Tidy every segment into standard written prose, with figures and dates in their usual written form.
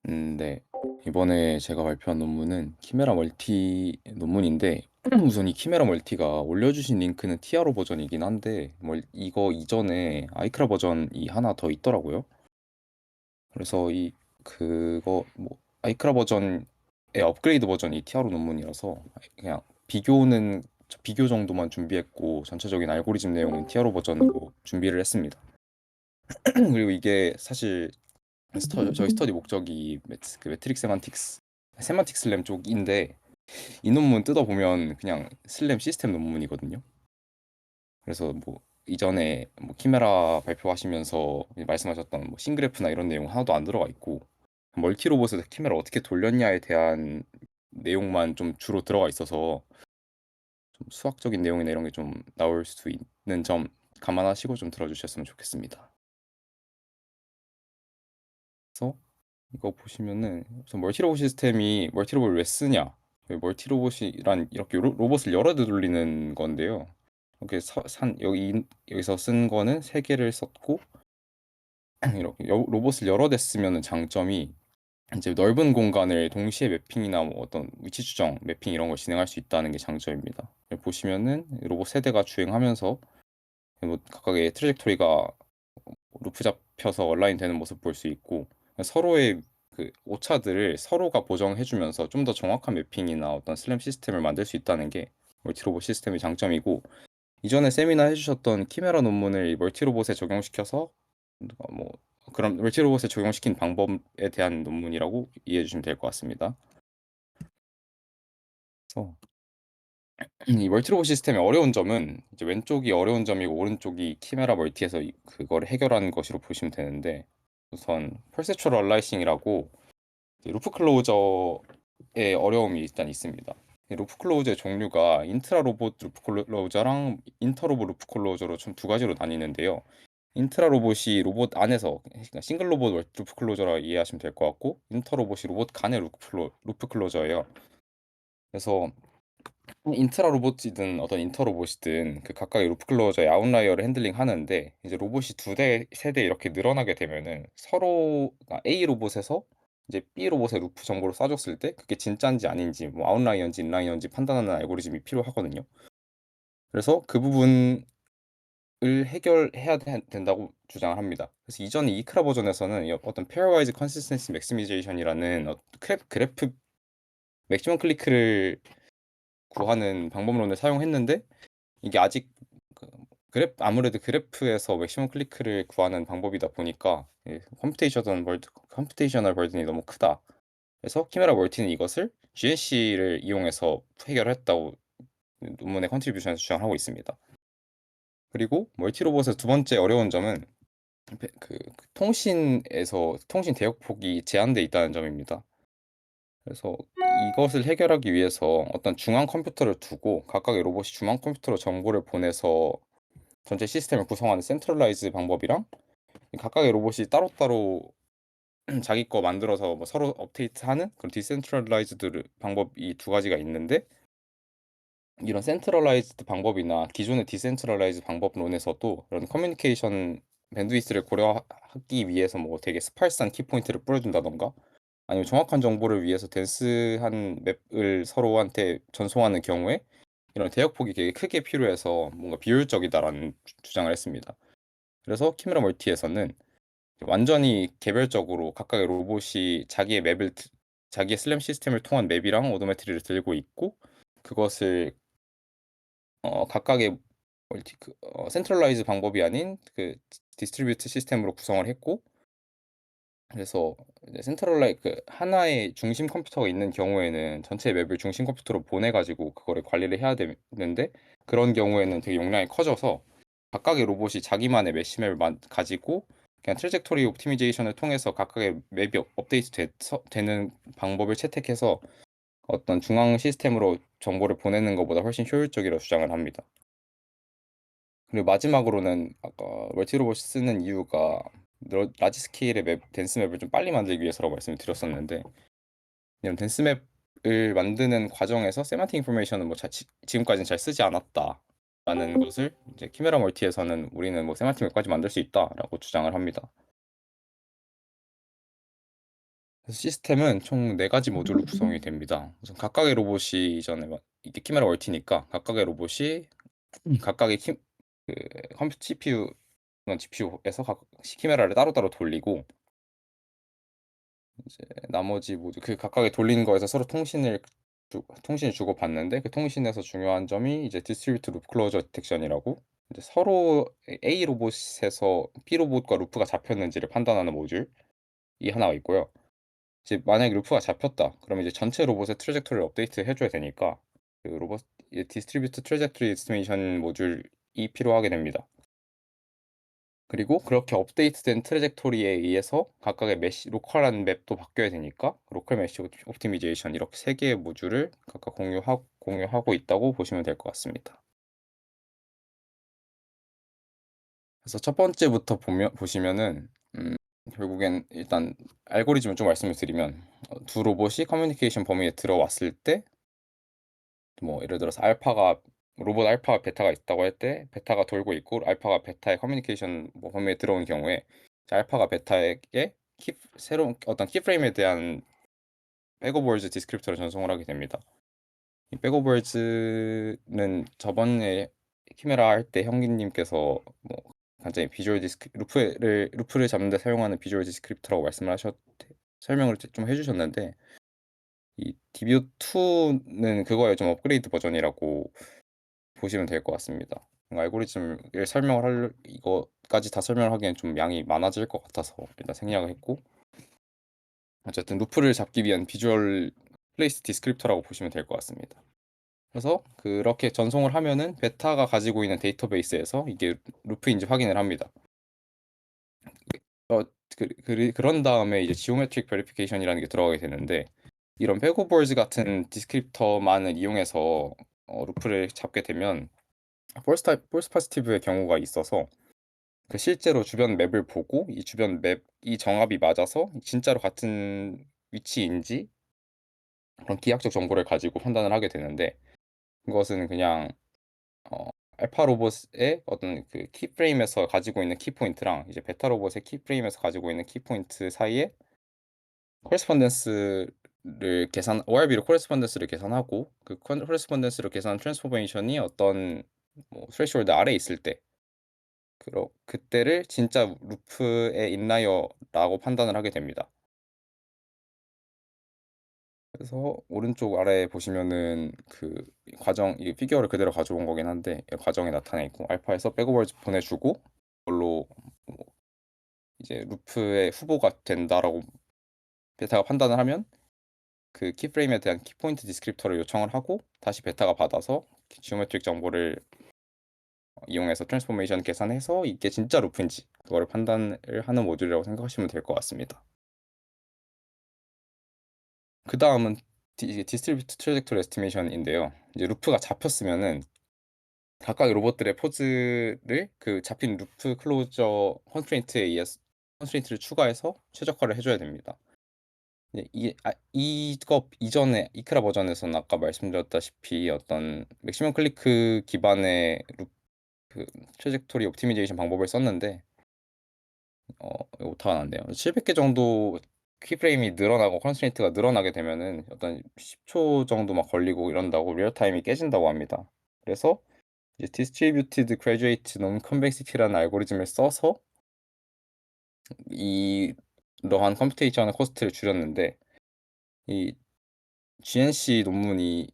네. 이번에 제가 발표한 논문은 키메라 멀티 논문인데 우선 이 키메라 멀티가 올려주신 링크는 티아로 버전이긴 한데 이거 이전에 아이크라 버전이 하나 더 있더라고요. 그래서 그거 아이크라 버전의 업그레이드 버전이 티아로 논문이라서 그냥 비교 정도만 준비했고 전체적인 알고리즘 내용은 티아로 버전으로 준비를 했습니다. 그리고 이게 사실 저희 스터디 목적이 매트릭 세만틱 슬램 쪽인데 이 논문 뜯어보면 그냥 슬램 시스템 논문이거든요. 그래서 이전에 키메라 발표하시면서 말씀하셨던 싱그래프나 이런 내용 하나도 안 들어가 있고 멀티 로봇에서 키메라 어떻게 돌렸냐에 대한 내용만 좀 주로 들어가 있어서 좀 수학적인 내용이나 이런 게 좀 나올 수 있는 점 감안하시고 좀 들어주셨으면 좋겠습니다. 그래서 이거 보시면은 우선 멀티로봇 시스템이 멀티로봇을 왜 쓰냐? 멀티로봇이란 이렇게 로봇을 여러 대 돌리는 건데요. 이렇게 여기서 쓴 거는 세 개를 썼고 이렇게 로봇을 여러 대 쓰면은 장점이 이제 넓은 공간을 동시에 매핑이나 어떤 위치 추정, 매핑 이런 걸 진행할 수 있다는 게 장점입니다. 여기 보시면은 로봇 세 대가 주행하면서 각각의 트래젝토리가 루프 잡혀서 얼라인 되는 모습 볼 수 있고 서로의 그 오차들을 서로가 보정해 주면서 좀 더 정확한 매핑이나 어떤 슬램 시스템을 만들 수 있다는 게 멀티로봇 시스템의 장점이고 이전에 세미나 해 주셨던 키메라 논문을 이 멀티로봇에 적용시켜서 뭐 그런 멀티로봇에 적용시킨 방법에 대한 논문이라고 이해해 주시면 될 것 같습니다. 그래서 이 멀티로봇 시스템의 어려운 점은 이제 왼쪽이 어려운 점이고 오른쪽이 키메라 멀티에서 그거를 해결한 것으로 보시면 되는데 우선 퍼셉추얼 얼라이싱이라고 루프 클로저의 어려움이 일단 있습니다. 이 루프 클로저의 종류가 인트라 로봇 루프 클로저랑 인터 로봇 루프 클로저로 총 두 가지로 나뉘는데요. 인트라 로봇이 로봇 안에서 그러니까 싱글 로봇 루프 클로저라 이해하시면 될 것 같고 인터 로봇이 로봇 간의 루프 클로저예요. 그래서 인트라 로봇이든 어떤 인터 로봇이든 그 각각의 루프 클로저의 아웃라이어를 핸들링 하는데 이제 로봇이 두 대, 세 대 이렇게 늘어나게 되면은 서로 그러니까 A 로봇에서 이제 B 로봇의 루프 정보를 쏴줬을 때 그게 진짜인지 아닌지 아웃라이어인지 인라이어인지 판단하는 알고리즘이 필요하거든요. 그래서 그 부분을 해결해야 된다고 주장을 합니다. 그래서 이전에 이크라 버전에서는 어떤 페어와이즈 컨시스턴시 맥시미제이션이라는 그래프 맥시멈 클리크를 구하는 방법론을 사용했는데 이게 아직 그 아무래도 그래프에서 맥시멈 클리크를 구하는 방법이다 보니까 컴퓨테이셔널 버든이 너무 크다. 그래서 키메라 멀티는 이것을 GNC를 이용해서 해결했다고 논문의 컨트리뷰션에서 주장하고 있습니다. 그리고 멀티 로봇의 두 번째 어려운 점은 통신에서 통신 대역폭이 제한돼 있다는 점입니다. 그래서 이것을 해결하기 위해서 어떤 중앙 컴퓨터를 두고 각각의 로봇이 중앙 컴퓨터로 정보를 보내서 전체 시스템을 구성하는 센트럴라이즈 방법이랑 각각의 로봇이 따로따로 자기 거 만들어서 서로 업데이트하는 그런 디센트럴라이즈드 방법 이 두 가지가 있는데 이런 센트럴라이즈드 방법이나 기존의 디센트럴라이즈 방법론에서도 이런 커뮤니케이션 밴드위스를 고려하기 위해서 되게 스팔스한 키포인트를 뿌려준다던가 아니면 정확한 정보를 위해서 덴스한 맵을 서로한테 전송하는 경우에 이런 대역폭이 되게 크게 필요해서 뭔가 비효율적이다라는 주장을 했습니다. 그래서 키메라 멀티에서는 완전히 개별적으로 각각의 로봇이 자기의 슬램 시스템을 통한 맵이랑 오도메트리를 들고 있고 그것을 각각의 센트럴라이즈 방법이 아닌 그 디스트리뷰트 시스템으로 구성을 했고 그래서 이제 하나의 중심 컴퓨터가 있는 경우에는 전체 맵을 중심 컴퓨터로 보내 가지고 그거를 관리를 해야 되는데 그런 경우에는 되게 용량이 커져서 각각의 로봇이 자기만의 메쉬 맵을 가지고 그냥 트래젝토리 옵티미제이션을 통해서 각각의 맵이 되는 방법을 채택해서 어떤 중앙 시스템으로 정보를 보내는 것보다 훨씬 효율적이라고 주장을 합니다. 그리고 마지막으로는 아까 멀티로봇 쓰는 이유가 라지 스케일의 덴스 맵을 좀 빨리 만들기 위해서라고 말씀을 드렸었는데 이런 덴스 맵을 만드는 과정에서 세만틱 인포메이션은 지금까지는 잘 쓰지 않았다라는 것을 이제 키메라 멀티에서는 우리는 세만틱 맵까지 만들 수 있다라고 주장을 합니다. 그래서 시스템은 총 4 가지 모듈로 구성이 됩니다. 우선 각각의 로봇이 이전에 막 이게 키메라 월티니까 각각의 로봇이 각각의 키 그 컴퓨 CPU는 GPU에서 각 키메라를 따로따로 돌리고 이제 나머지 모듈 그 각각의 돌리는 거에서 서로 통신을 주고받는데 그 통신에서 중요한 점이 이제 디스트리뷰트 루프 클로저 디텍션이라고 이제 서로 A 로봇에서 B 로봇과 루프가 잡혔는지를 판단하는 모듈이 하나가 있고요. 이제 만약에 루프가 잡혔다 그러면 이제 전체 로봇의 트래젝토리를 업데이트해 줘야 되니까 그 로봇 이 디스트리뷰트 트래젝토리 에스티메이션 모듈이 필요하게 됩니다. 그리고 그렇게 업데이트된 트래젝토리에 의해서 각각의 메시 로컬한 맵도 바뀌어야 되니까 로컬 메시 옵티미제이션 이렇게 3 개의 모듈을 각각 공유하고 있다고 보시면 될 것 같습니다. 그래서 첫 번째부터 보시면은 결국엔 일단 알고리즘을 좀 말씀을 드리면 두 로봇이 커뮤니케이션 범위에 들어왔을 때 뭐 예를 들어서 로봇 알파와 베타가 있다고 할 때 베타가 돌고 있고 알파가 베타의 커뮤니케이션 뭐 범위에 들어온 경우에 이제 알파가 베타에게 새로운 어떤 키프레임에 대한 백오버즈 디스크립터를 전송을 하게 됩니다. 이 백오버즈는 저번에 키메라 할 때 형님께서 뭐 굉장히 비주얼 디스크 루프를 잡는 데 사용하는 비주얼 디스크립터라고 말씀을 하셨 설명을 좀 해 주셨는데 이 DBO2는 그거의 좀 업그레이드 버전이라고 보시면 될 것 같습니다. 알고리즘을 설명을 할 이거까지 다 설명을 하기엔 좀 양이 많아질 것 같아서 일단 생략을 했고 어쨌든 루프를 잡기 위한 비주얼 플레이스 디스크립터라고 보시면 될 것 같습니다. 그래서 그렇게 전송을 하면은 베타가 가지고 있는 데이터베이스에서 이게 루프인지 확인을 합니다. 어 그런 다음에 이제 지오메트릭 베리피케이션이라는 게 들어가게 되는데 이런 백오버즈 같은 디스크립터만을 이용해서 루프를 잡게 되면 폴스 파지티브의 경우가 있어서 그 실제로 주변 맵을 보고 이 주변 맵이 정합이 맞아서 진짜로 같은 위치인지 그런 기하학적 정보를 가지고 판단을 하게 되는데 그것은 그냥 어 알파 로봇의 어떤 그 키프레임에서 가지고 있는 키포인트랑 이제 베타 로봇의 키프레임에서 가지고 있는 키포인트 사이에 ORB로 코레스폰던스를 계산하고 그 코레스폰던스를 계산한 트랜스포메이션이 어떤 뭐 스레시홀드 아래에 있을 때 그때를 진짜 루프의 인라이어라고 판단을 하게 됩니다. 그래서 오른쪽 아래에 보시면은 그 과정 이 피규어를 그대로 가져온 거긴 한데 이 과정이 나타나 있고 알파에서 백오버즈 보내주고 그걸로 뭐 이제 '루프의 후보가 된다.'라고 베타가 판단을 하면 그 키프레임에 대한 키포인트 디스크립터를 요청을 하고 다시 베타가 받아서 지오메트릭 정보를 이용해서 트랜스포메이션 계산해서 이게 진짜 루프인지 그거를 판단을 하는 모듈이라고 생각하시면 될 것 같습니다. 그다음은 이제 디스트리뷰트 트래젝토리 에스티메이션인데요. 이제 루프가 잡혔으면은 각각의 로봇들의 포즈를 그 잡힌 루프 클로저 컨스트레인트를 추가해서 최적화를 해 줘야 됩니다. 네 이거 이전에 이크라 버전에서는 아까 말씀드렸다시피 어떤 맥시멈 클리크 기반의 그 트래젝토리 옵티미제이션 방법을 썼는데 오타가 났네요. 700개 정도 키프레임이 늘어나고 컨스트레인트가 늘어나게 되면은 어떤 10초 정도 막 걸리고 이런다고 리얼 타임이 깨진다고 합니다. 그래서 이제 디스트리뷰티드 그래듀에이트 논 컨벡시티라는 알고리즘을 써서 이러한 컴퓨테이션의 코스트를 줄였는데 이 GNC 논문이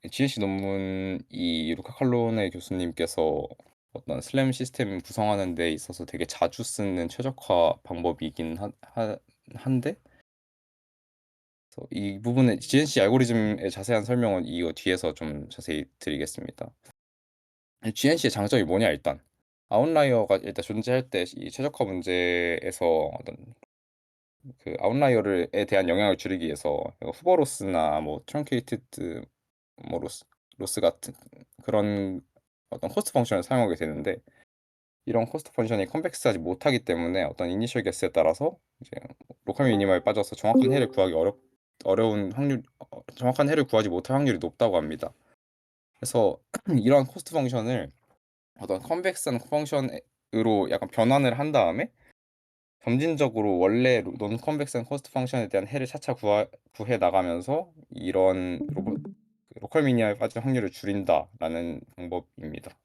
GNC 논문 이 루카 칼로네 교수님께서 어떤 슬램 시스템 구성하는 데 있어서 되게 자주 쓰는 최적화 방법이긴 한데 그래서 이 부분에 GNC 알고리즘의 자세한 설명은 이거 뒤에서 좀 자세히 드리겠습니다. 이 GNC의 장점이 뭐냐 일단. 아웃라이어가 일단 존재할 때 이 최적화 문제에서 어떤 그 아웃라이어에 대한 영향을 줄이기 위해서 후보 로스나 뭐 트렁케이티드 뭐 로스 같은 그런 어떤 코스트 펑션을 사용하게 되는데 이런 코스트 펑션이 컨벡스하지 못하기 때문에 어떤 이니셜 게스에 따라서 이제 로컬 미니마에 빠져서 정확한 해를 구하지 못할 확률이 높다고 합니다. 그래서 이러한 코스트 펑션을 어떤 컨벡스한 펑션으로 약간 변환을 한 다음에 점진적으로 원래 논 컨벡션 코스트 펑션에 대한 해를 차차 구해 나가면서 이런 그 로컬 미니마에 빠질 확률을 줄인다라는 방법입니다.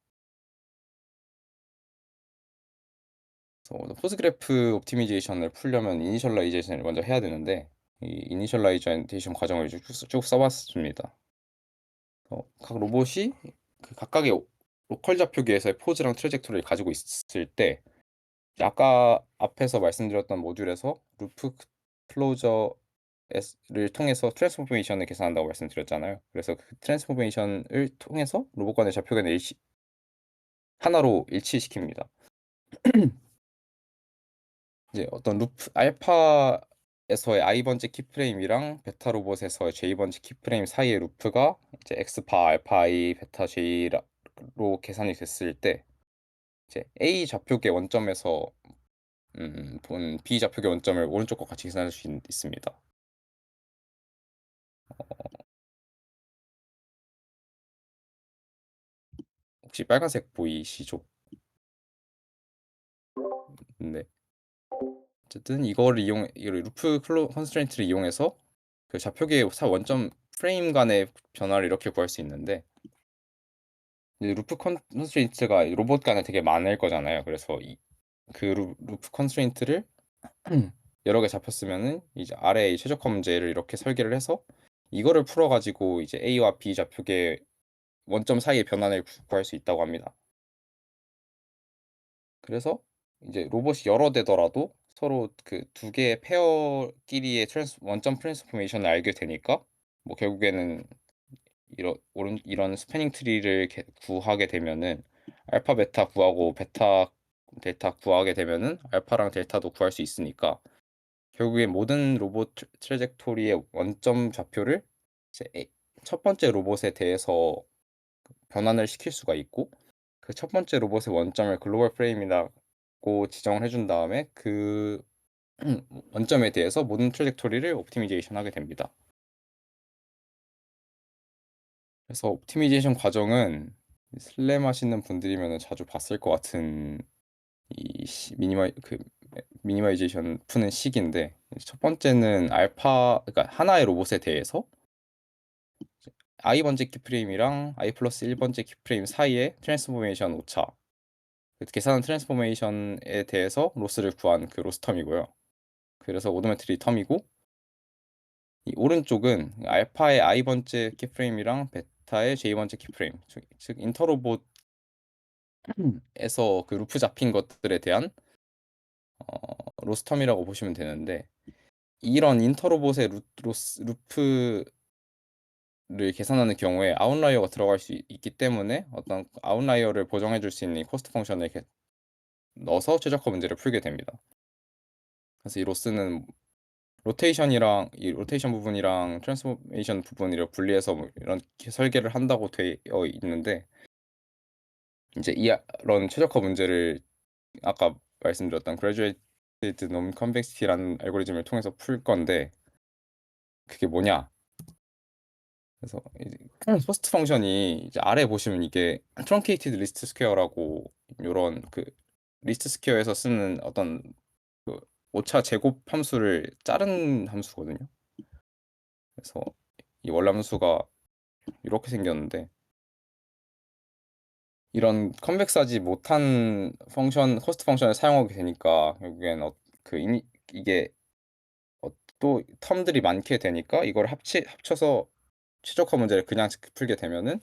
그래서 포즈그래프 옵티미제이션을 풀려면 이니셜라이제이션을 먼저 해야 되는데 이 이니셜라이제이션 과정을 쭉 써 봤습니다. 각 로봇이 그 각각의 로컬 좌표계에서의 포즈랑 트래젝토리를 가지고 있을 때 이제 아까 앞에서 말씀드렸던 모듈에서 루프 클로저 를 통해서 트랜스포메이션을 계산한다고 말씀드렸잖아요. 그래서 그 트랜스포메이션을 통해서 로봇 간의 좌표계를 하나로 일치시킵니다. 이제 어떤 루프 알파에서의 i 번째 키프레임이랑 베타 로봇에서의 j 번째 키프레임 사이의 루프가 이제 엑스바 알파 i 베타 j로 계산이 됐을 때 이제 a 좌표계 원점에서 본 b 좌표계 원점을 오른쪽과 같이 계산할 수 있습니다. 혹시 빨간색 보이시죠? 네. 어쨌든 이 루프 클로 컨스트레인트를 이용해서 그 좌표계의 원점 프레임 간의 변화를 이렇게 구할 수 있는데 이제 루프 컨스트레인트가 로봇 간에 되게 많을 거잖아요. 그래서 그 루프 컨스트레인트를 여러 개 잡혔으면은 이제 아래에 이 최적화 문제를 이렇게 설계를 해서 이거를 풀어 가지고 이제 A와 B 좌표계 원점 사이의 변환을 구할 수 있다고 합니다. 그래서 이제 로봇이 여러 대더라도 서로 그 두 개의 페어끼리의 원점 트랜스포메이션을 알게 되니까 뭐 결국에는 이런 스패닝 트리를 구하게 되면은 알파 베타 구하고 베타 델타 구하게 되면은 알파랑 델타도 구할 수 있으니까 결국엔 모든 로봇 트래젝토리의 원점 좌표를 이제 첫 번째 로봇에 대해서 변환을 시킬 수가 있고 그 첫 번째 로봇의 원점을 글로벌 프레임이라고 지정을 해준 다음에 그 원점에 대해서 모든 트래젝토리를 옵티미제이션 하게 됩니다. 그래서 옵티미제이션 과정은 슬램 하시는 분들이면은 자주 봤을 것 같은 이 미니마이제이션 푸는 식인데 첫 번째는 그러니까 하나의 로봇에 대해서 i 번째 키프레임이랑 i 플러스 1 번째 키프레임 사이의 트랜스포메이션 오차 그 계산한 트랜스포메이션에 대해서 로스를 구한 그 로스 텀이고요. 그래서 오도메트리 텀이고 이 오른쪽은 알파의 i 번째 키프레임이랑 베타의 j 번째 키프레임 즉 인터로봇에서 그 루프 잡힌 것들에 대한 로스 텀이라고 보시면 되는데 이런 인터로봇의 루프를 계산하는 경우에 아웃라이어가 들어갈 수 있기 때문에 어떤 아웃라이어를 보정해 줄 수 있는 이 코스트 펑션을 이렇게 넣어서 최적화 문제를 풀게 됩니다. 그래서 이 로스는 이 로테이션 부분이랑 트랜스포메이션 부분을 분리해서 뭐 이렇게 설계를 한다고 되어 있는데 이제 이런 최적화 문제를 아까 말씀드렸던 Graduated Non-Convexity라는 알고리즘을 통해서 풀 건데 그게 뭐냐? 그래서 이제 퍼스트 펑션이 이제 아래 보시면 이게 트렁케이티드 리스트 스퀘어라고 요런 그 리스트 스퀘어에서 쓰는 어떤 그 오차 제곱 함수를 자른 함수거든요. 그래서 이 월함수가 이렇게 생겼는데 이런 컨벡스하지 못한 코스트 펑션을 사용하게 되니까 결국엔 이게 또 텀들이 많게 되니까 이걸 합쳐서 최적화 문제를 그냥 풀게 되면은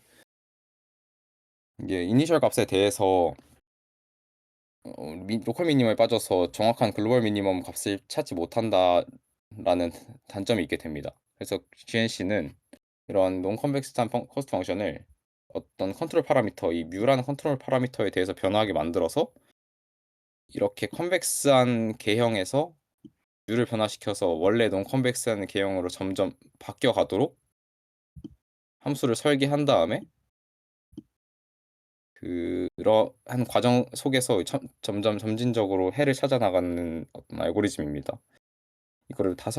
이게 이니셜 값에 대해서 로컬 미니멈에 빠져서 정확한 글로벌 미니멈 값을 찾지 못한다라는 단점이 있게 됩니다. 그래서 GNC는 이런 논 컨벡스한 코스트 펑션을 어떤 컨트롤 파라미터 이 뮤라는 컨트롤 파라미터에 대해서 변화하게 만들어서 이렇게 컨벡스한 계형에서 뮤를 변화시켜서 원래 논 컨벡스한 계형으로 점점 바뀌어 가도록 함수를 설계한 다음에 그러한 과정 속에서 점점 점진적으로 해를 찾아 나가는 어떤 알고리즘입니다. 이거를 다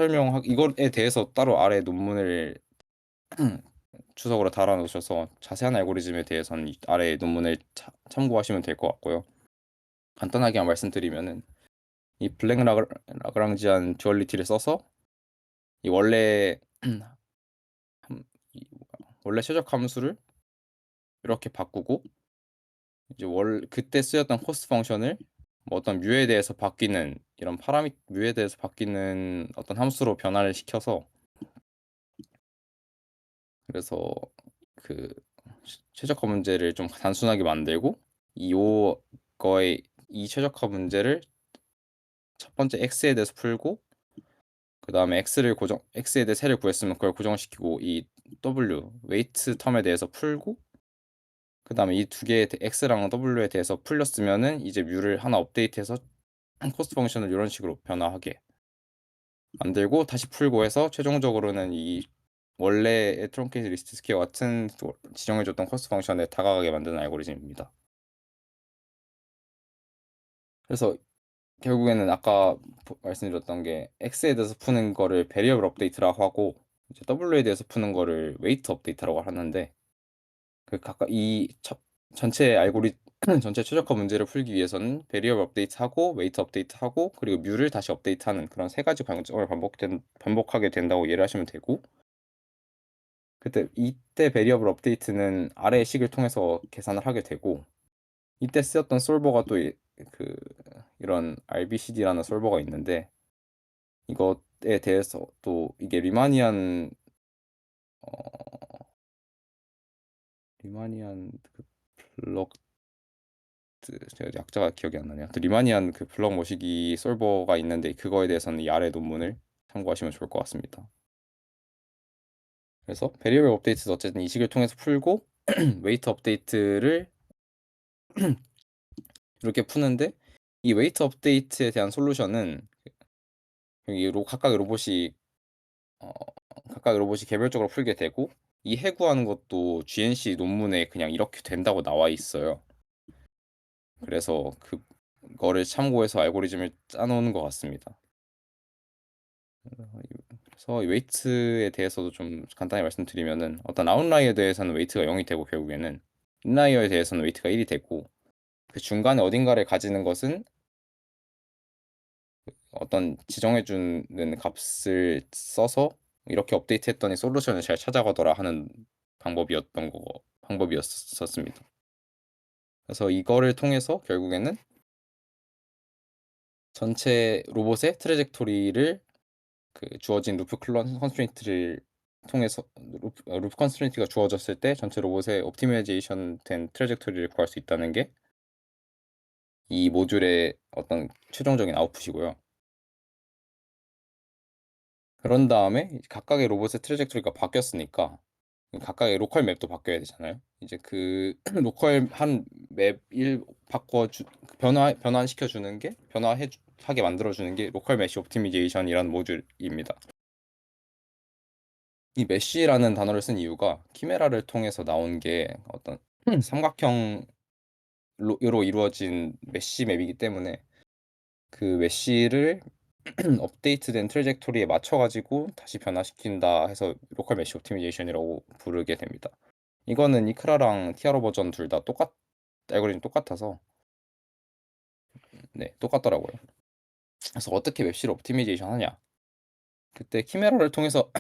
이거에 대해서 따로 아래 논문을 주석으로 달아 놓으셔서 자세한 알고리즘에 대해서는 이 아래 논문을 참고하시면 될 것 같고요. 간단하게만 말씀드리면은 이 블랙 라그랑지안 듀얼리티를 써서 이 원래 함 이 원래 최적 함수를 이렇게 바꾸고 이제 그때 쓰였던 코스트 펑션을 뭐 어떤 뮤에 대해서 바뀌는 이런 뮤에 대해서 바뀌는 어떤 함수로 변화를 시켜서 그래서 그 최적화 문제를 좀 단순하게 만들고 이 요거의 이 최적화 문제를 첫 번째 x에 대해서 풀고 그다음에 x에 대해 세를 구했으면 그걸 고정시키고 이 웨이트 텀에 대해서 풀고 그다음에 이 두 개의 x랑 w에 대해서 풀렸으면은 이제 뮤를 하나 업데이트해서 코스트 펑션을 요런 식으로 변화하게 만들고 다시 풀고 해서 최종적으로는 이 원래의 트렁케이트 리스트 스퀘어 같은 지정해 줬던 코스트 펑션에 다가가게 만드는 알고리즘입니다. 그래서 결국에는 아까 말씀드렸던 게 x에 대해서 푸는 거를 베리어블 업데이트라고 하고 이제 w에 대해서 푸는 거를 웨이트 업데이트라고 하는데 그 각각 이 전체 전체 최적화 문제를 풀기 위해서는 베리어블 업데이트하고 웨이트 업데이트하고 그리고 뮤를 다시 업데이트하는 그런 세 가지 과정을 반복하게 된다고 이해를 하시면 되고 이때 베리어블 업데이트는 아래의 식을 통해서 계산을 하게 되고 이때 쓰였던 솔버가 또 그 이런 RBCD라는 솔버가 있는데 이것에 대해서 또 이게 리마니안 그 블럭 제가 약자가 기억이 안 나네요. 또 리마니안 그 블럭 모시기 솔버가 있는데 그거에 대해서는 이 아래 논문을 참고하시면 좋을 것 같습니다. 그래서 베리어블 업데이트도 어쨌든 이 식을 통해서 풀고 웨이트 업데이트를 이렇게 푸는데 이 웨이트 업데이트에 대한 솔루션은 여기 어 각각의 로봇이 개별적으로 풀게 되고 이 해구하는 것도 GNC 논문에 그냥 이렇게 된다고 나와 있어요. 그래서 그거를 참고해서 알고리즘을 짜 놓은 것 같습니다. 그래서 이 웨이트에 대해서도 좀 간단히 말씀드리면은 어떤 아웃라이어에 대해서는 웨이트가 0이 되고 결국에는 인라이어에 대해서는 웨이트가 1이 되고 그 중간에 어딘가를 가지는 것은 어떤 지정해 주는 값을 써서 이렇게 업데이트했더니 솔루션을 잘 찾아가더라 하는 방법이었었습니다. 그래서 이거를 통해서 결국에는 전체 로봇의 트래젝토리를 그 주어진 루프 컨스트레인트를 통해서 루프 컨스트레인트가 주어졌을 때 전체 로봇의 옵티마이제이션 된 트래젝토리를 구할 수 있다는 게 이 모듈의 어떤 최종적인 아웃풋이고요. 그런 다음에 이제 각각의 로봇의 트래젝토리가 바뀌었으니까 각각의 로컬 맵도 바뀌어야 되잖아요. 이제 그 로컬 한 맵 일 바꿔 주 변환시켜 주는 게 하게 만들어 주는 게 로컬 메쉬 옵티미제이션이라는 모듈입니다. 이 메쉬라는 단어를 쓴 이유가 키메라를 통해서 나온 게 어떤 삼각형 으로 이루어진 메쉬 맵이기 때문에 그 메쉬를 업데이트된 트래젝토리에 맞춰 가지고 다시 변화시킨다 해서 로컬 메쉬 옵티미제이션이라고 부르게 됩니다. 이거는 이크라랑 티아로 버전 둘 다 알고리즘 똑같아서 네 똑같더라고요. 그래서 어떻게 메쉬를 옵티미제이션 하냐. 그때 키메라를 통해서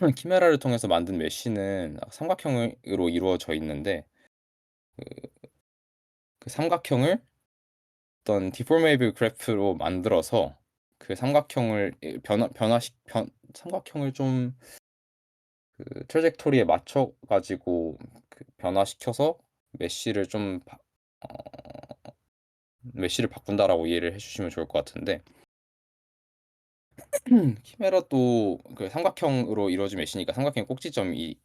만든 메쉬는 삼각형으로 이루어져 있는데 그 삼각형을 어떤 디포메이블 그래프로 만들어서 그 삼각형을 삼각형을 좀 트래젝토리에 맞춰 가지고 변화시켜서 메쉬를 좀 메쉬를 바꾼다라고 이해를 해 주시면 좋을 것 같은데 키메라도 그 삼각형으로 이루어진 메쉬니까 삼각형 꼭지점으로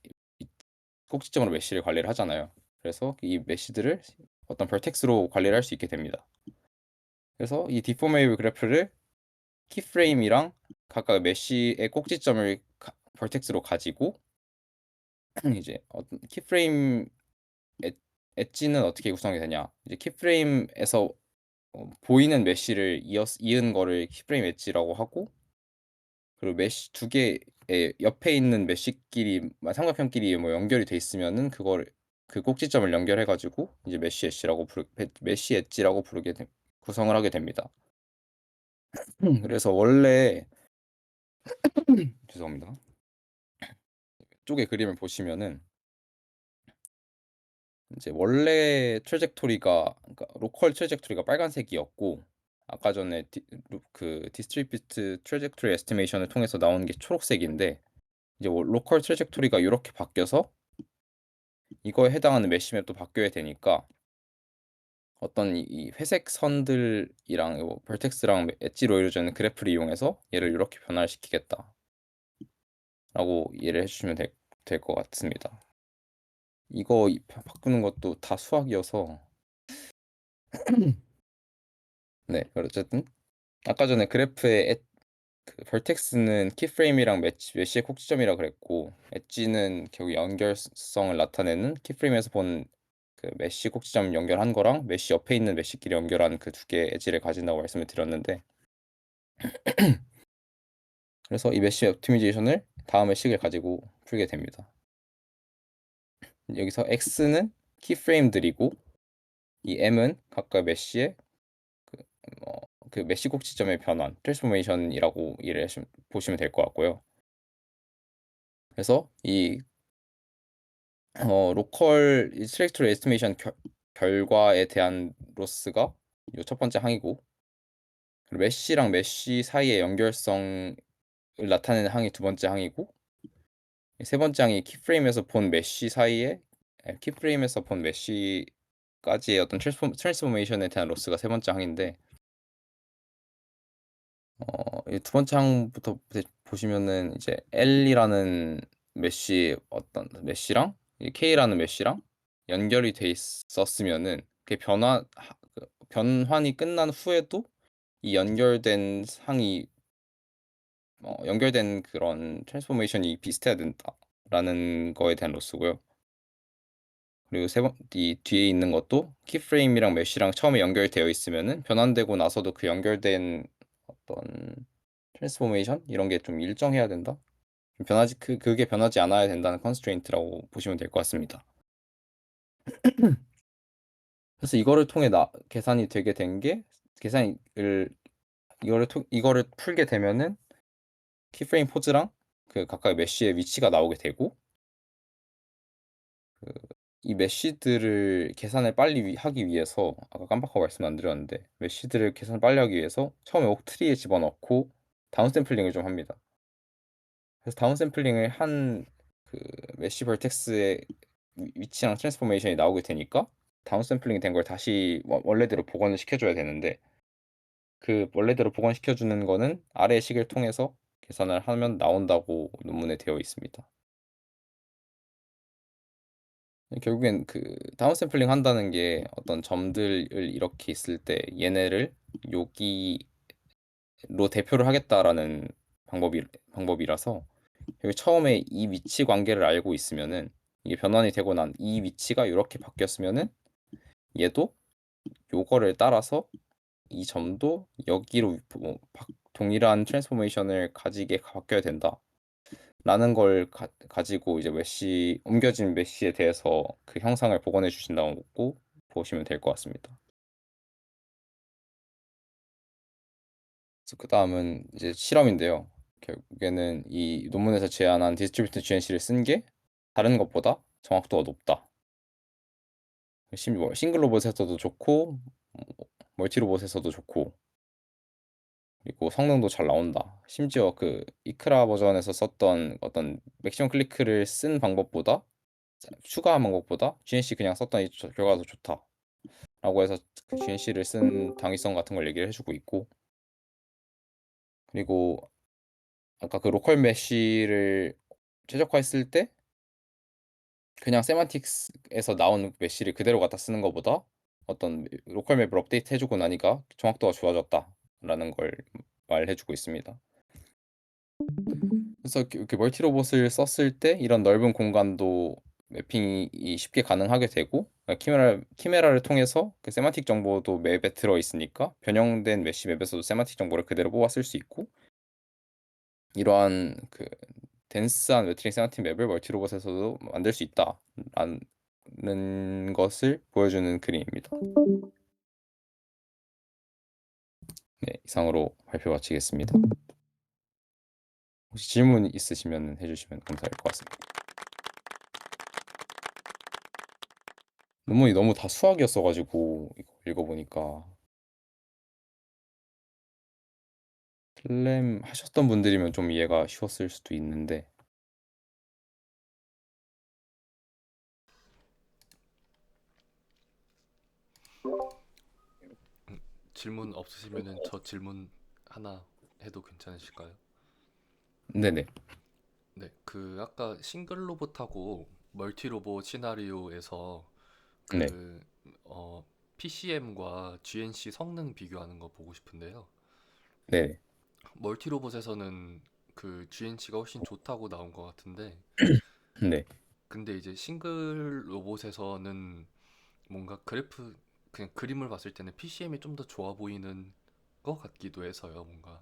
메쉬를 관리를 하잖아요. 그래서 이 메쉬들을 어떤 벌텍스로 관리를 할 수 있게 됩니다. 그래서 이 디포메이블 그래프를 키프레임이랑 각각 메쉬의 꼭지점을 벌텍스로 가지고 이제 어떤 키프레임 엣지는 어떻게 구성이 되냐. 이제 키프레임에서 보이는 메쉬를 이은 거를 키프레임 엣지라고 하고 그리고 메쉬 두 개의 옆에 있는 삼각형끼리 뭐 연결이 돼 있으면은 그 꼭지점을 연결해 가지고 이제 메쉬 엣지라고 구성을 하게 됩니다. 그래서 원래 죄송합니다. 쪽의 그림을 보시면은 이제 원래 트래젝토리가, 그러니까 로컬 트래젝토리가 빨간색이었고, 아까 전에 디스트리뷰트 트래젝토리 에스티메이션을 통해서 나온 게 초록색인데, 이제 로컬 트래젝토리가 요렇게 바뀌어서 이거에 해당하는 메쉬맵도 바뀌어야 되니까 어떤 이 회색 선들이랑 요 벌텍스랑 엣지로 이루어져 있는 그래프를 이용해서 얘를 요렇게 변화를 시키겠다라고 이해를 해 주시면 될 것 같습니다. 이거 바꾸는 것도 다 수학이어서 네, 어쨌든 아까 전에 그래프의 그 벌텍스는 키프레임이랑 메쉬의 콕 지점이라 그랬고, 엣지는 결국 연결성을 나타내는 키프레임에서 본 그 메쉬 콕 지점 연결한 거랑 메쉬 옆에 있는 메쉬끼리 연결한 그 두 개의 엣지를 가진다고 말씀을 드렸는데, 그래서 이 메쉬 옵티미제이션을 다음의 식을 가지고 풀게 됩니다. 여기서 x는 키프레임들이고, 이 m은 각각 메쉬의 그, 그 메쉬 콕 지점의 변환, 트랜스포메이션이라고 보시면 될 것 같고요. 그래서 이 로컬 이 트랙토리 에스티메이션 결과에 대한 로스가 요 첫 번째 항이고, 그리고 메쉬랑 메쉬 사이의 연결성을 나타내는 항이 두 번째 항이고, 이 세 번째 항이 키프레임에서 본 메쉬까지의 어떤 트랜스포메이션에 대한 로스가 세 번째 항인데, 이 두 번째 항부터 보시면은 이제 L이라는 메쉬랑 이 K라는 메쉬랑 연결이 돼 있었으면은 그 변환이 끝난 후에도 이 연결된 그런 트랜스포메이션이 비슷해야 된다라는 거에 대한 로스고요. 그리고 이 뒤에 있는 것도 키프레임이랑 메쉬랑 처음에 연결되어 있으면은 변환되고 나서도 그 연결된 어떤 트랜스포메이션 이런 게 좀 일정해야 된다. 그게 변하지 않아야 된다는 컨스트레인트라고 보시면 될 것 같습니다. 그래서 이거를 통해 계산이 되게 된 게, 계산을 이거를 풀게 되면은 키프레임 포즈랑 그 각각의 메쉬의 위치가 나오게 되고, 그 이 메쉬들을 계산을 빨리 하기 위해서, 아까 깜빡하고 말씀 안 드렸는데, 메쉬들을 계산을 빨리 하기 위해서 처음에 옥트리에 집어넣고 다운 샘플링을 좀 합니다. 그래서 다운 샘플링을 한 그 메쉬 벌텍스의 위치랑 트랜스포메이션이 나오게 되니까 다운 샘플링이 된 걸 다시 원래대로 복원을 시켜줘야 되는데, 그 원래대로 복원시켜 주는 거는 아래의 식을 통해서 계산을 하면 나온다고 논문에 되어 있습니다. 결국엔 그 다운 샘플링 한다는 게 어떤 점들을 이렇게 있을 때 얘네를 여기로 대표를 하겠다라는 방법이라서, 여기 처음에 이 위치 관계를 알고 있으면은, 이게 변환이 되고 난 이 위치가 요렇게 바뀌었으면은 얘도 요거를 따라서 이 점도 여기로 동일한 트랜스포메이션을 가지게 바뀌어야 된다라는 걸 가지고 이제 옮겨진 메쉬에 대해서 그 형상을 복원해 주신다고 보시면 될 것 같습니다. 그래서 그다음은 이제 실험인데요. 결국에는 이 논문에서 제안한 디스트리뷰트 GNC를 쓴 게 다른 것보다 정확도가 높다. 싱글 로봇에서도 좋고, 멀티 로봇에서도 좋고, 그리고 성능도 잘 나온다. 심지어 그 이크라 버전에서 썼던 어떤 맥시멈 클리크를 쓴 방법보다, 추가한 방법보다 GNC 그냥 썼던 이 결과가 더 좋다라고 해서 그 GNC를 쓴 당위성 같은 걸 얘기를 해주고 있고, 그리고 아까 그 로컬 메쉬를 최적화했을 때 그냥 세만틱스에서 나온 메쉬를 그대로 갖다 쓰는 것보다 어떤 로컬 맵을 업데이트 해주고 나니까 정확도가 좋아졌다라는 걸 말해 주고 있습니다. 그래서 이렇게 멀티 로봇을 썼을 때 이런 넓은 공간도 매핑이 쉽게 가능하게 되고, 키메라를 통해서 그 세만틱 정보도 맵에 들어 있으니까 변형된 메쉬 맵에서도 세만틱 정보를 그대로 뽑아 쓸 수 있고, 이러한 그 덴스한 매트릭 세마틱 맵을 멀티 로봇에서도 만들 수 있다라는 것을 보여주는 그림입니다. 네, 이상으로 발표 마치겠습니다. 혹시 질문 있으시면 해주시면 감사할 것 같습니다. 논문이 너무 다 수학이었어가지고 이거 읽어보니까 플렘 하셨던 분들이면 좀 이해가 쉬웠을 수도 있는데. 질문 없으시면은 저 질문 하나 해도 괜찮으실까요? 네네. 네, 그 아까 싱글 로봇하고 멀티 로봇 시나리오에서 네. 그 PCM과 GNC 성능 비교하는 거 보고 싶은데요. 네. 멀티 로봇에서는 그 GNC가 훨씬 좋다고 나온 것 같은데, 네. 근데 이제 싱글 로봇에서는 뭔가 그냥 그림을 봤을 때는 PCM이 좀 더 좋아 보이는 것 같기도 해서요. 뭔가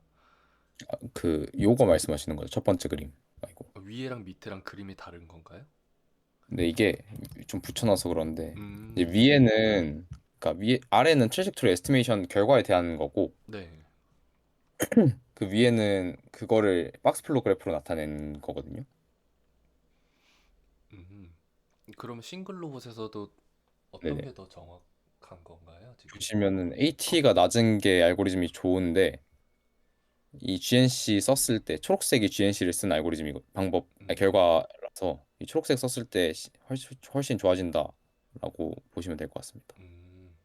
그 요거 말씀하시는 거죠? 첫 번째 그림. 아이고. 위에랑 밑에랑 그림이 다른 건가요? 근데 이게 좀 붙여놔서 그런데 이제 음, 위에는, 그러니까 위에 아래는 트래젝토리 에스티메이션 결과에 대한 거고, 네. 그 위에는 그거를 박스플롯 그래프로 나타낸 거거든요. 음, 그럼 싱글 로봇에서도 어떤 네네. 게 더 정확한 건가요, 지금? 보시면은 AT가 낮은 게 알고리즘이 좋은데, 이 GNC 썼을 때 초록색이 GNC를 쓴 알고리즘이고 방법, 아니, 음, 결과라서 이 초록색 썼을 때 훨씬 좋아진다라고 보시면 될 것 같습니다. 음.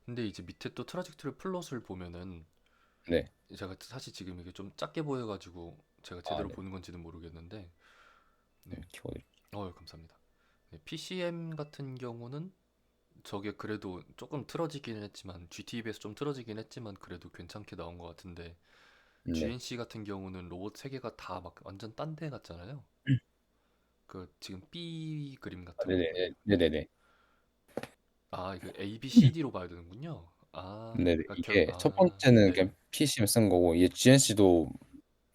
근데 이제 밑에 또 트라젝토리 플롯을 보면은 네. 제가 사실 지금 이게 좀 작게 보여가지고 제가 아, 제대로 네. 보는 건지는 모르겠는데, 네. 키워드. 감사합니다. 네, PCM 같은 경우는 저게 그래도 조금 틀어지긴 했지만 GT에 비해서 좀 틀어지긴 했지만 그래도 괜찮게 나온 것 같은데 네. GNC 같은 경우는 로봇 세 개가 다 막 완전 딴데 같잖아요. 그 지금 B 그림 아, 같은 거 네네. 보면 네. 네네네. 아, 이거 A, B, C, D로 봐야 되는군요. 아, 네네. 그러니까 이게 첫 아, 번째는 네. 그냥 PCM 쓴 거고, 이게 GNC도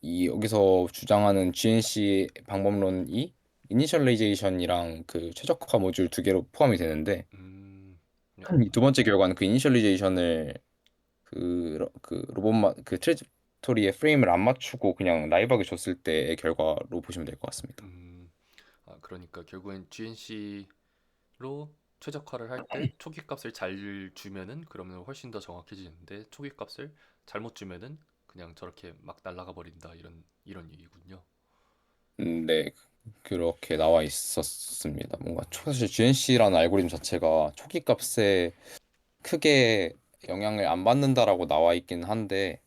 이 여기서 주장하는 GNC 방법론이 이니셜레이제이션이랑 그 최적화 모듈 두 개로 포함이 되는데, 음, 야, 이 두 번째 결과는 그 이니셜레이제이션을 그 로봇만 그 트레지토리에 프레임을 안 맞추고 그냥 라이브하게 줬을 때의 결과로 보시면 될 것 같습니다. 음, 그러니까 결국엔 GNC로 최적화를 할 때 초기 값을 잘 주면은 그러면 훨씬 더 정확해지는데 초기 값을 잘못 주면은 그냥 저렇게 막 날아가 버린다 이런 얘기군요. 네, 그렇게 나와 있었습니다. 뭔가 사실 음, GNC라는 알고리즘 자체가 초기 값에 크게 영향을 안 받는다라고 나와 있긴 한데,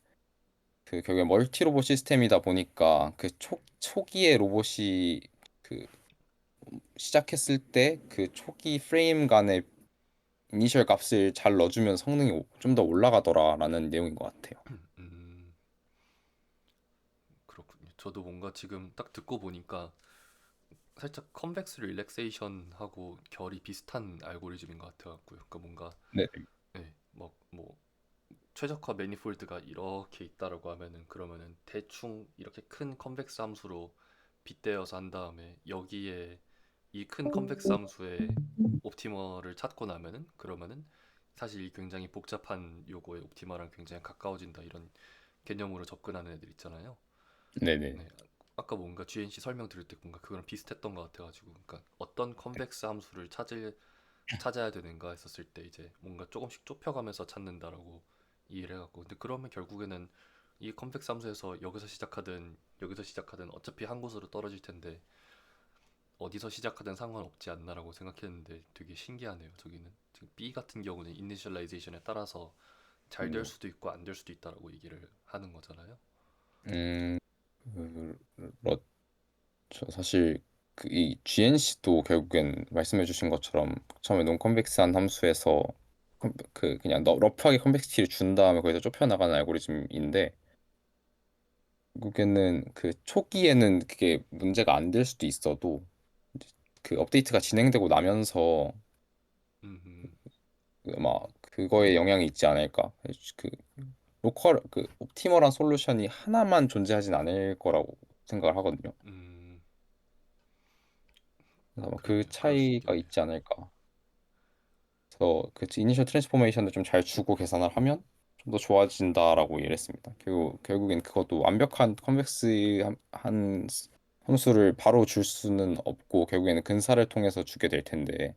그 결국에 멀티 로봇 시스템이다 보니까 그 초기에 로봇이 그 시작했을 때 그 초기 프레임 간의 이니셜 값을 잘 넣어주면 성능이 좀 더 올라가더라라는 내용인 것 같아요. 음, 그렇군요. 저도 뭔가 지금 딱 듣고 보니까 살짝 컨벡스 릴렉세이션하고 결이 비슷한 알고리즘인 것 같아갖고요. 그러니까 뭔가 네, 네, 뭐 최적화 매니폴드가 이렇게 있다라고 하면은 그러면은 대충 이렇게 큰 컨벡스 함수로 빗대어서 한 다음에 여기에 이 큰 컨벡스 함수의 옵티머를 찾고 나면은 그러면은 사실 이 굉장히 복잡한 요거의 옵티머랑 굉장히 가까워진다 이런 개념으로 접근하는 애들 있잖아요. 네네. 네, 아까 뭔가 GNC 설명 들을 때 뭔가 그거랑 비슷했던 것 같아가지고, 그러니까 어떤 컨벡스 함수를 찾아야 되는가 했었을 때 이제 뭔가 조금씩 좁혀가면서 찾는다라고 이해를 해갖고, 근데 그러면 결국에는 이 컨벡스 함수에서 여기서 시작하든 어차피 한 곳으로 떨어질 텐데 어디서 시작하든 상관없지 않나라고 생각했는데 되게 신기하네요. 저기는 지금 B 같은 경우는 이니셜라이제이션에 따라서 잘 될 네. 수도 있고 안 될 수도 있다라고 얘기를 하는 거잖아요. 음, 그렇죠. 사실 그 이 GNC도 결국엔 말씀해주신 것처럼 처음에 논컨벡스한 함수에서 그 그냥 러프하게 컨벡시티를 준 다음에 거기서 좁혀 나가는 알고리즘인데, 결국에는 그 초기에는 그게 문제가 안 될 수도 있어도 그 업데이트가 진행되고 나면서 음, 아마 그거에 영향이 있지 않을까. 그 로컬 그 옵티멀한 솔루션이 하나만 존재하진 않을 거라고 생각을 하거든요. 음, 그래서 아마 그 그러네요. 그럴 수 차이가 있겠네요. 있지 않을까. 그래서 그 이니셜 트랜스포메이션을 좀 잘 주고 계산을 하면 좀 더 좋아진다라고 이랬습니다. 결국엔 그것도 완벽한 컨벡스 한 함수를 바로 줄 수는 없고 결국에는 근사를 통해서 주게 될 텐데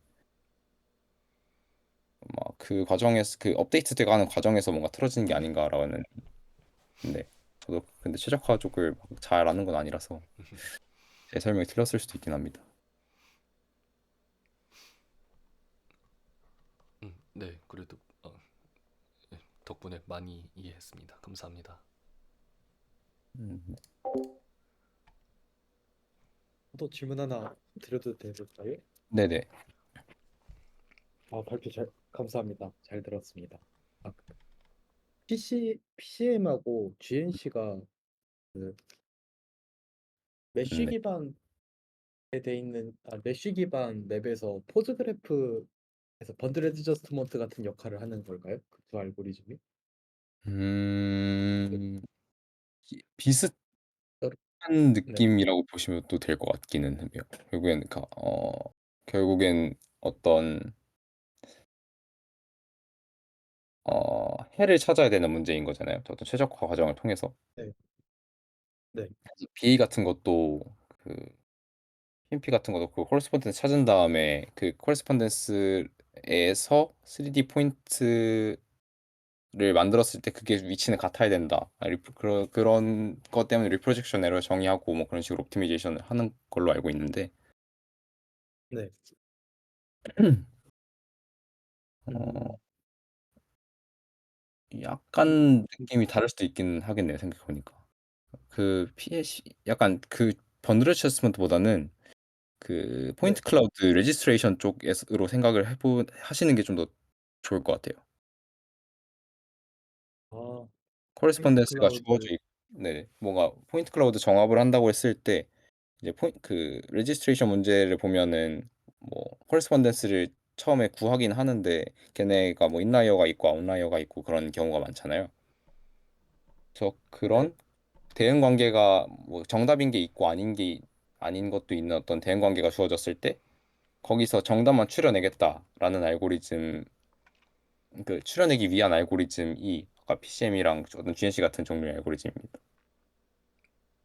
막 그 과정에서 그 업데이트 돼가는 과정에서 뭔가 틀어지는 게 아닌가라는. 네. 저도 근데 최적화 쪽을 막 잘 아는 건 아니라서 제 설명이 틀렸을 수도 있긴 합니다. 네, 그래도 덕분에 많이 이해했습니다. 감사합니다. 네. 또 질문 하나 드려도 될까요? 네네. 발표 잘 감사합니다. 잘 들었습니다. PCM하고 GNC가 그 메쉬 네. 기반에 돼 있는 메쉬 기반 맵에서 포즈그래프에서 번들 애드저스트먼트 같은 역할을 하는 걸까요? 그 두 알고리즘이? 음, 비슷한 따로- 네, 느낌이라고 보시면 또 될 것 같기는 해요. 결국엔 어떤 해를 찾아야 되는 문제인 거잖아요. 어떤 최적화 과정을 통해서. 네, 네. BA 같은 것도 그 PMP 같은 것도 그 코레스폰던스 찾은 다음에 그 코레스폰던스에서 3D 포인트를 만들었을 때 그게 위치는 같아야 된다. 그런 것 때문에 리프로젝션 에러 정의하고 뭐 그런 식으로 옵티미제이션을 하는 걸로 알고 있는데 네. 어 음, 이, 약간 이- 느낌이 다를 수도 있긴 하겠네요, 생각해 보니까. 그 PSG 약간 그 번들 어체스먼트보다는 그 네. 포인트 클라우드 레지스트레이션 쪽으로 생각을 해보 하시는 게 좀 더 좋을 것 같아요. 아, 포인트 코레스폰던스가 클라우드. 주어져 있 네. 뭔가 포인트 클라우드 정합을 한다고 했을 때 이제 포인 그 레지스트레이션 문제를 보면은 뭐 코레스폰던스를 처음에 구하긴 하는데 걔네가 뭐 인라이어가 있고 아웃라이어가 있고 그런 경우가 많잖아요. 그래서 네. 그런 대응 관계가 뭐 정답인 게 있고 아닌 것도 있는 어떤 대응 관계가 주어졌을 때 거기서 정답만 추려내겠다라는 알고리즘, 그 추려내기 위한 알고리즘이 아까 PCM이랑 어떤 GNC 같은 종류의 알고리즘입니다.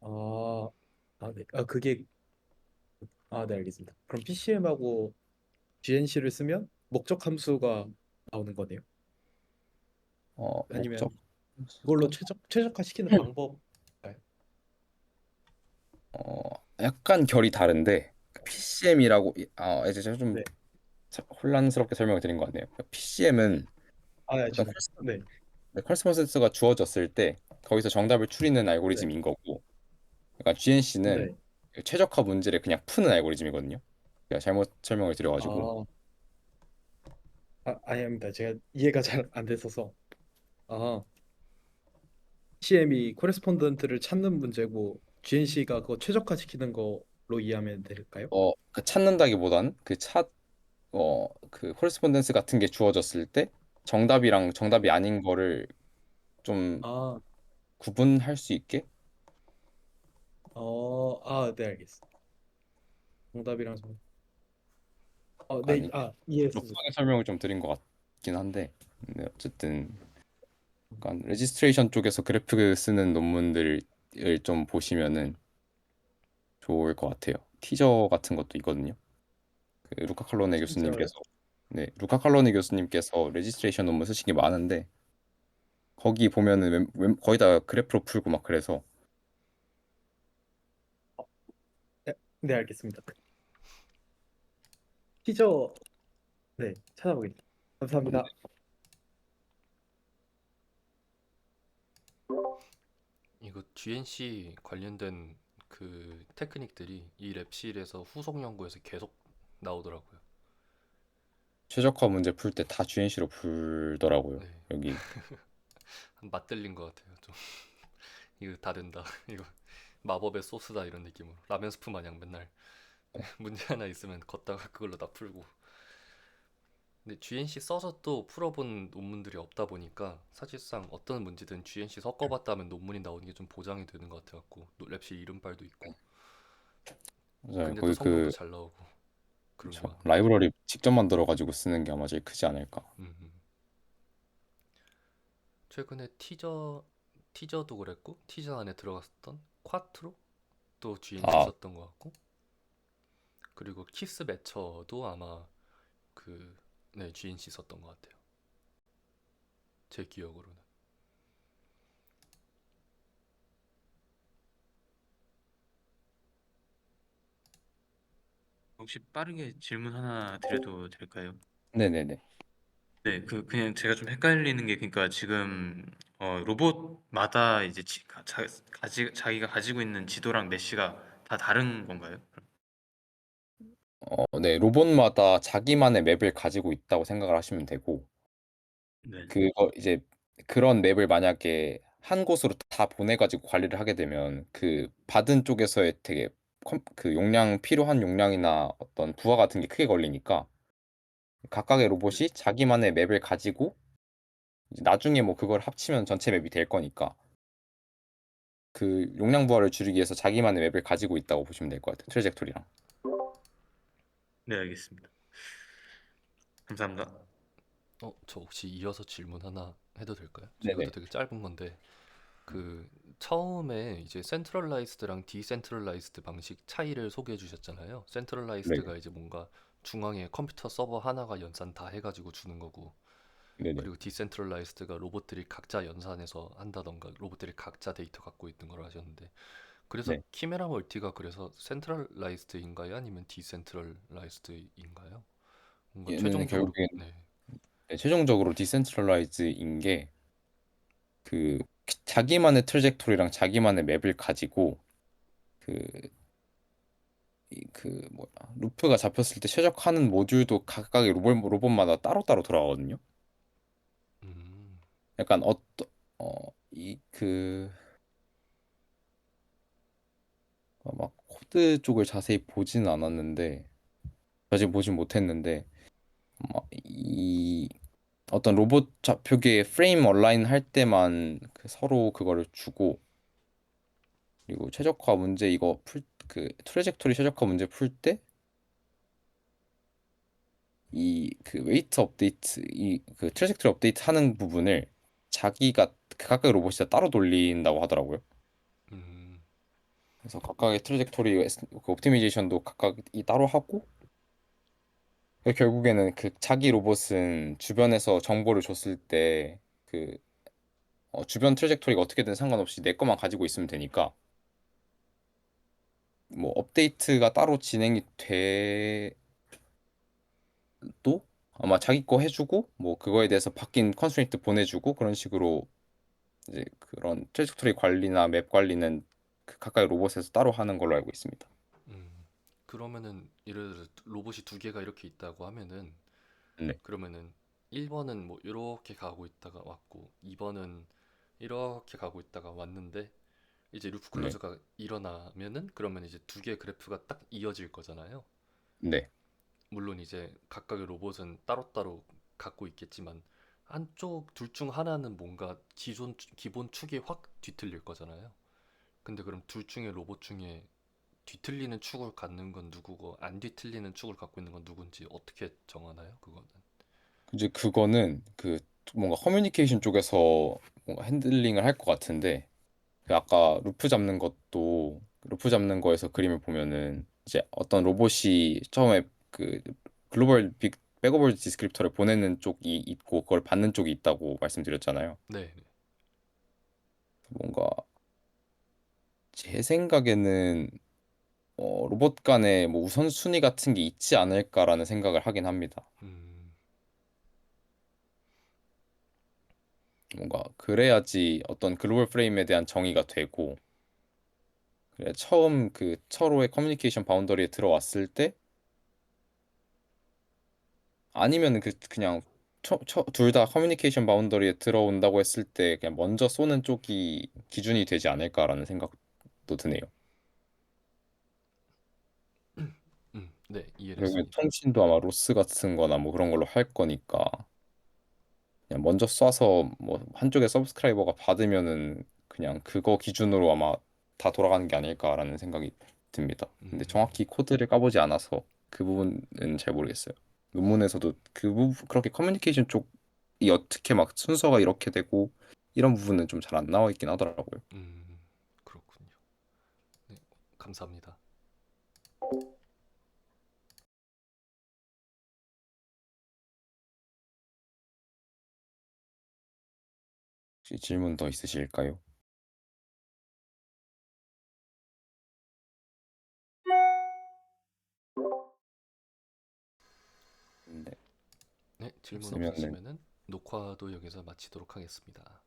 아, 네. 네, 알겠습니다. 그럼 PCM하고 GNC를 쓰면 목적 함수가 나오는 거네요. 목적 아니면 그걸로 최적화시키는 방법. 어, 약간 결이 다른데 PCM이라고 이제 제가 좀 네. 혼란스럽게 설명을 드린 것 같네요. PCM은 어떤 죄송. 네. 커스머스가 주어졌을 때 거기서 정답을 추리는 네. 알고리즘인 거고, 약간 GNC는 네. 최적화 문제를 그냥 푸는 알고리즘이거든요. 제가 잘못 설명을 드려가지고. 아, 아닙니다. 제가 이해가 잘 안 됐어서. 아, CM이 코레스폰던트를 찾는 문제고 GNC가 그거 최적화시키는 거로 이해하면 될까요? 그 찾는다기보다는 그 코레스폰던스 같은 게 주어졌을 때 정답이랑 정답이 네. 아닌 거를 좀 아, 구분할 수 있게. 네, 알겠습니다. 정답이랑 네, 약간 이해했습니다. 럽하게 설명을 좀 드린 것 같긴 한데, 네, 어쨌든 약간 레지스트레이션 쪽에서 그래프 쓰는 논문들을 좀 보시면은 좋을 것 같아요. 티저 같은 것도 있거든요. 그 루카 칼로네 진짜요? 교수님께서 네, 루카 칼로네 교수님께서 레지스트레이션 논문 쓰신 게 많은데 거기 보면은 거의 다 그래프로 풀고 막 그래서. 네, 네, 알겠습니다. 티저, 네, 찾아보겠습니다. 감사합니다. 이거 GNC 관련된 그 테크닉들이 이 랩실에서 후속 연구에서 계속 나오더라고요. 최적화 문제 풀 때 다 GNC로 풀더라고요. 네, 여기. 한 맛들린 것 같아요. 좀 이거 다 된다. 이거 마법의 소스다 이런 느낌으로 라면 스프 마냥 맨날 문제 하나 있으면 걷다가 그걸로 다 풀고. 근데 GNC 써서 또 풀어본 논문들이 없다 보니까 사실상 어떤 문제든 GNC 섞어봤다면 논문이 나오는 게 좀 보장이 되는 것 같아갖고 랩실 이름빨도 있고 맞아요. 근데 또 거기 성능도 잘 나오고 그런 게 그쵸. 많은 것 같아요. 라이브러리 직접 만들어 가지고 쓰는 게 아마 제일 크지 않을까. 음, 음. 최근에 티저도 그랬고 티저 안에 들어갔었던 쿼트로도 GNC 아, 썼던 것 같고 그리고 키스 매처도 아마 그 네, GNC 썼던 것 같아요. 제 기억으로는. 혹시 빠르게 질문 하나 드려도 될까요? 네네네. 네, 그냥 제가 좀 헷갈리는 게 그러니까 지금 로봇마다 이제 자기가 가지고 있는 지도랑 메쉬가 다 다른 건가요? 네, 로봇마다 자기만의 맵을 가지고 있다고 생각을 하시면 되고, 네, 그거 이제 그런 맵을 만약에 한 곳으로 다 보내가지고 관리를 하게 되면 그 받은 쪽에서의 되게 그 필요한 용량이나 어떤 부하 같은 게 크게 걸리니까 각각의 네. 로봇이 자기만의 맵을 가지고 이제 나중에 뭐 그걸 합치면 전체 맵이 될 거니까 그 용량 부하를 줄이기 위해서 자기만의 맵을 가지고 있다고 보시면 될 것 같아요. 트래젝토리랑. 네, 알겠습니다. 감사합니다. 저 혹시 이어서 질문 하나 해도 될까요? 이것도 네네. 되게 짧은 건데 그 처음에 이제 센트럴라이즈드랑 디센트럴라이즈드 방식 차이를 소개해 주셨잖아요. 네네. 센트럴라이즈드가 이제 뭔가 중앙에 컴퓨터 서버 하나가 연산 다 해가지고 주는 거고, 네네. 그리고 디센트럴라이즈드가 로봇들이 각자 연산해서 한다던가 로봇들이 각자 데이터 갖고 있는 걸 하셨는데, 그래서 네. 키메라 멀티가 그래서 센트럴라이즈드인가요? 아니면 디센트럴라이즈드인가요? 뭔가 얘는 최종적으로 결국엔 네. 최종적으로 디센트럴라이즈인 게 그 자기만의 트래젝토리랑 자기만의 맵을 가지고 그 뭐야 루프가 잡혔을 때 최적화하는 모듈도 각각의 로봇마다 따로따로 돌아가거든요. 음, 약간 어떤 이 막 코드 쪽을 자세히 보지는 않았는데 자세히 보진 못했는데 이 어떤 로봇 좌표계에 프레임 얼라인 할 때만 그 서로 그거를 주고 그리고 최적화 문제 이거 트래젝토리 최적화 문제 풀 때 이 웨이트 업데이트 이 트래젝토리 업데이트 하는 부분을 자기가 각각의 로봇이 다 따로 돌린다고 하더라고요. 음, 그래서 각각의 트래젝토리 그 옵티미제이션도 각각이 따로 하고 결국에는 그 자기 로봇은 주변에서 정보를 줬을 때 그 주변 트래젝토리가 어떻게든 상관없이 내 것만 가지고 있으면 되니까 뭐 업데이트가 따로 진행이 돼도 아마 자기 거 해주고 뭐 그거에 대해서 바뀐 컨스트레인트 보내주고 그런 식으로 이제 그런 트래젝토리 관리나 맵 관리는 그 각각의 로봇에서 따로 하는 걸로 알고 있습니다. 음. 그러면은 예를 들어 로봇이 두 개가 이렇게 있다고 하면은 네, 그러면은 1번은 뭐 이렇게 가고 있다가 왔고 2번은 이렇게 가고 있다가 왔는데 이제 루프 네, 클로즈가 일어나면은 그러면 이제 두 개의 그래프가 딱 이어질 거잖아요. 네, 물론 이제 각각의 로봇은 따로따로 갖고 있겠지만 한쪽 둘 중 하나는 뭔가 기본 축이 확 뒤틀릴 거잖아요. 근데 그럼 둘 중에 로봇 중에 뒤틀리는 축을 갖는 건 누구고 안 뒤틀리는 축을 갖고 있는 건 누군지 어떻게 정하나요? 그거는. 이제 그거는 뭔가 커뮤니케이션 쪽에서 뭔가 핸들링을 할 것 같은데 그 아까 루프 잡는 거에서 그림을 보면은 이제 어떤 로봇이 처음에 그 글로벌 빅 백오버 디스크립터를 보내는 쪽이 있고 그걸 받는 쪽이 있다고 말씀드렸잖아요. 네. 뭔가 제 생각에는 로봇 간에 뭐 우선순위 같은 게 있지 않을까라는 생각을 하긴 합니다. 음, 뭔가 그래야지 어떤 글로벌 프레임에 대한 정의가 되고 그래 처음 그 서로의 커뮤니케이션 바운더리에 들어왔을 때 아니면 그냥 둘 다 커뮤니케이션 바운더리에 들어온다고 했을 때 그냥 먼저 쏘는 쪽이 기준이 되지 않을까라는 생각도 드네요. 네, 이해를 결국엔 했습니다. 통신도 아마 로스 같은 거나 뭐 그런 걸로 할 거니까 그냥 먼저 쏴서 뭐 한쪽에 서브스크라이버가 받으면은 그냥 그거 기준으로 아마 다 돌아가는 게 아닐까라는 생각이 듭니다. 근데 음, 정확히 코드를 까보지 않아서 그 부분은 잘 모르겠어요. 논문에서도 그렇게 커뮤니케이션 쪽이 어떻게 막 순서가 이렇게 되고 이런 부분은 좀 잘 안 나와 있긴 하더라고요. 그렇군요. 네, 감사합니다. 혹시 질문 더 있으실까요? 네. 네, 질문 없으면은 없으시면은 녹화도 여기서 마치도록 하겠습니다.